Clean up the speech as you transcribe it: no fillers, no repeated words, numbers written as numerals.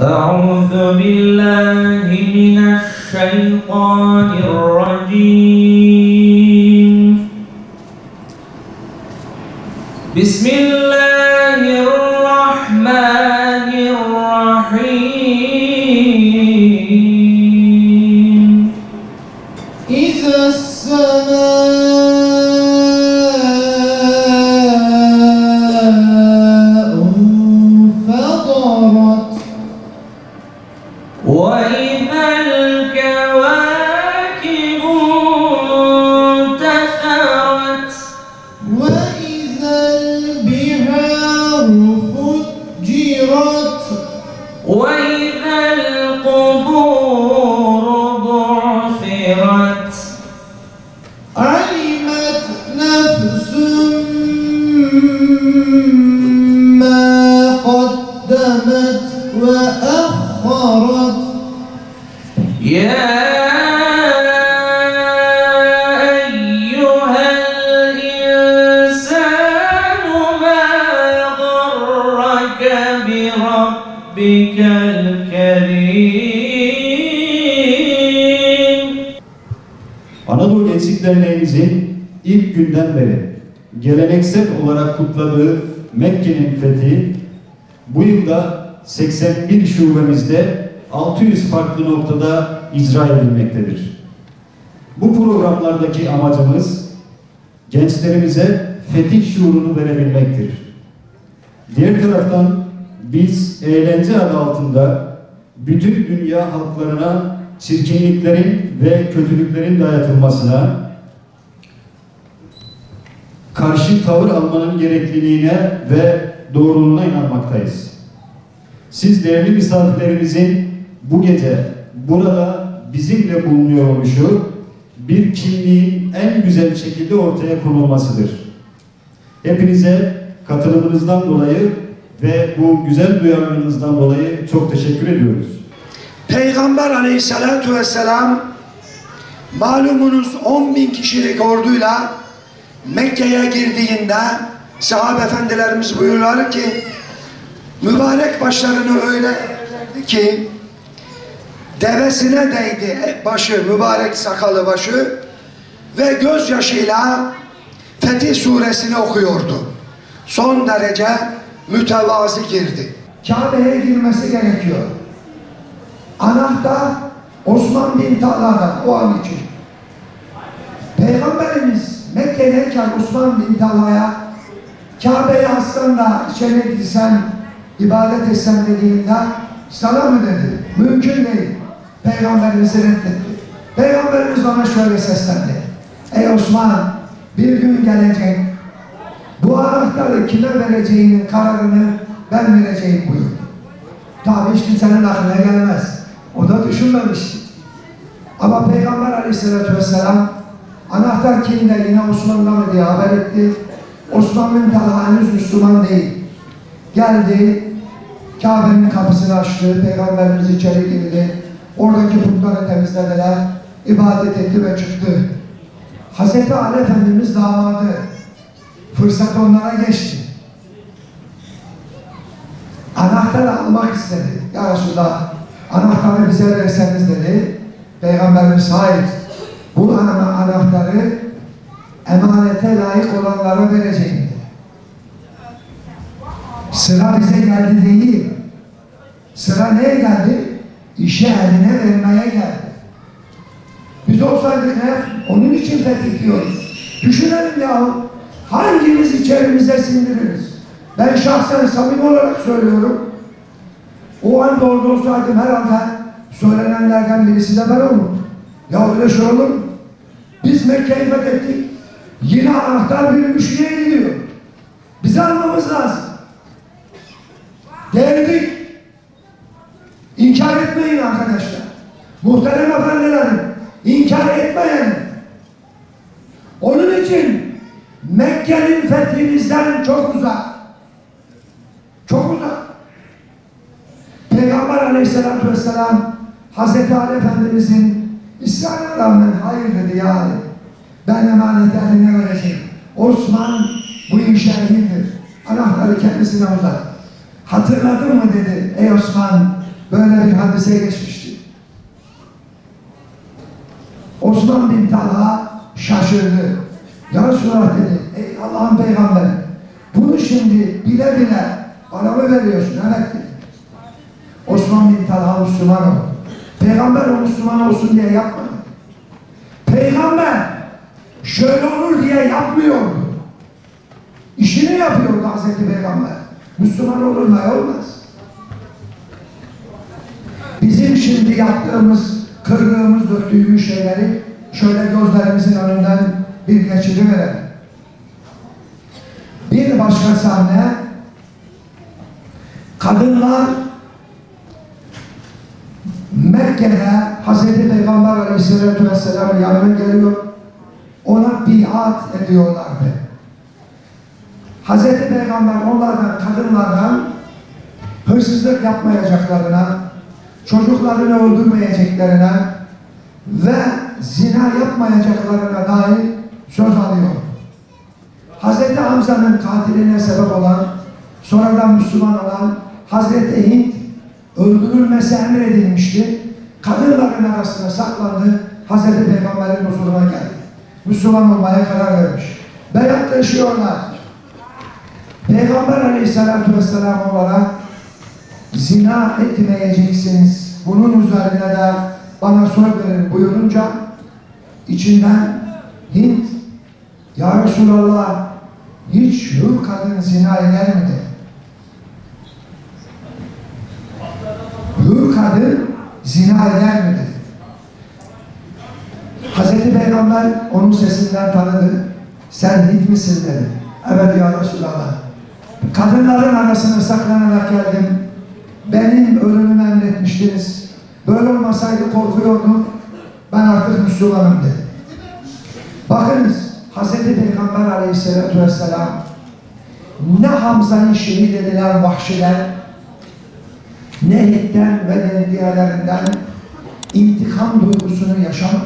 أعوذ بالله من الشيطان الرجيم. بسم الله الرحمن الرحيم. إذا السماء انفطرت وإذا الكواكب انتثرت وإذا البحار فجرت وإذا القبور بعثرت علمت نفس ما قدمت وأخرت يا أيها الإنسان ما غرك بربك الكريم. Anadolu Gençlik Derneğimizin ilk günden beri geleneksel olarak kutladığı Mekke'nin fethi bu yılda 81 şubemizde 600 farklı noktada icra edilmektedir. Bu programlardaki amacımız gençlerimize fetih şuurunu verebilmektir. Diğer taraftan biz eğlence adı altında bütün dünya halklarına çirkinliklerin ve kötülüklerin dayatılmasına karşı tavır almanın gerekliliğine ve doğruluğuna inanmaktayız. Siz değerli misafirlerimizin bu gece burada bizimle bulunuyor oluşu bir kimliğin en güzel şekilde ortaya konulmasıdır. Hepinize katılımınızdan dolayı ve bu güzel duyarlılığınızdan dolayı çok teşekkür ediyoruz. Peygamber aleyhissalatu vesselam malumunuz 10.000 kişilik orduyla Mekke'ye girdiğinde sahabe efendilerimiz buyuruyorlar ki mübarek başlarını öyle eğerlerdi ki devesine değdi başı, mübarek sakalı başı ve gözyaşıyla Fetih suresini okuyordu. Son derece mütevazi girdi. Kabe'ye girmesi gerekiyor. Anahtar Osman bin Talha'da o an için. Peygamberimiz Mekke'deyken Osman bin Talha'ya Kabe'ye aslında içeri girsen, ibadet etsen dediğinde sana mı dedi? Mümkün değil. Peygamberimizi reddetti. Peygamberimiz ona şöyle seslendi. Ey Osman, bir gün gelecek. Bu anahtarı kime vereceğinin kararını ben vereceğim buyurdu. Tabi hiç kimsenin aklına gelmez. O da düşünmemişti. Ama Peygamber aleyhissalatü vesselam anahtar kimde, yine Osman'da mı diye haber etti. Osman bin Talha henüz Müslüman değil. Geldi, Kabe'nin kapısını açtı, Peygamberimiz içeri girdi. Oradaki putları temizlediler, ibadet etti ve çıktı. Hazreti Ali Efendimiz damadı. Fırsat onlara geçti. Anahtarı almak istedi. Ya Resulallah, anahtarı bize verseniz dedi. Peygamberimiz hayır. Bu anahtarı emanete layık olanlara vereceğim dedi. Sıra bize geldi değil. Sıra neye geldi? İşe eline vermeye geldi. Biz olsaydık ne? Onun için fetih diyoruz. Düşünelim ya. Hangimiz içerimize sindiririz? Ben şahsen samimi olarak söylüyorum. O an orada olsaydım herhalde söylenenlerden birisi de ben olurum. Ya öyle şey olur mu? Biz Mekke'yi fethettik. Yine anahtar bir müşriye gidiyor. Bizi almamız lazım. Geldik. İnkar etmeyin arkadaşlar. Muhterem efendilerim, inkar etmeyin. Onun için Mekke'nin fethimizden çok uzak. Çok uzak. Peygamber aleyhissalatü vesselam Hazreti Ali Efendimizin İslam'a rağmen hayır dedi ya Ali. Ben emaneti eline vereceğim. Osman bu işe ehlidir. Anahtarı kendisine uzat. Hatırladın mı dedi. Ey Osman, böyle bir hadise geçmişti. Osman bin Talha şaşırdı. Ya Resulallah dedi, ey Allah'ın peygamberi, bunu şimdi bile bile bana mı veriyorsun? Evet dedi. Osman bin Talha Müslüman oldu. Peygamber o Müslüman olsun diye yapmadı. Peygamber şöyle olur diye yapmıyordu. İşini yapıyordu Hazreti Peygamber. Müslüman olur mu? Olmaz. Bizim şimdi yaptığımız, kırdığımız, döktüğümüz şeyleri şöyle gözlerimizin önünden bir geçiriverelim. Bir başka sahne, kadınlar Mekke'de Hazreti Peygamber Aleyhisselatü Vesselam'ın yanına geliyor, ona biat ediyorlardı. Hazreti Peygamber onlardan, kadınlardan hırsızlık yapmayacaklarına, çocuklarını öldürmeyeceklerine ve zina yapmayacaklarına dair söz alıyor. Hazreti Hamza'nın katiline sebep olan, sonradan Müslüman olan Hazreti Hint öldürülmesi emredilmişti. Kadınların arasına saklandı, Hazreti Peygamber'in huzuruna geldi. Müslüman olmaya karar vermiş. Beyatlaşıyorlar. Peygamber Aleyhisselatü Vesselam olarak zina etmeyeceksiniz, bunun üzerine de bana söz verin buyurunca içinden Hint, ya Resulallah, hiç hür kadın zina eder mi dedi. Hür kadın zina eder mi dedi. Hazreti Peygamber onun sesinden tanıdı. Sen Hint misin dedi. Evet ya Resulallah. Kadınların arasına saklanarak geldim. Benim ölümümü emretmiştiniz. Böyle olmasaydı korkuyordum. Ben artık Müslümanım dedi. Bakınız Hazreti Peygamber Aleyhisselatü Vesselam ne Hamza'yı şehit edilen vahşiler, ne Hint'ten ve diğerlerinden intikam duygusunu yaşamadı.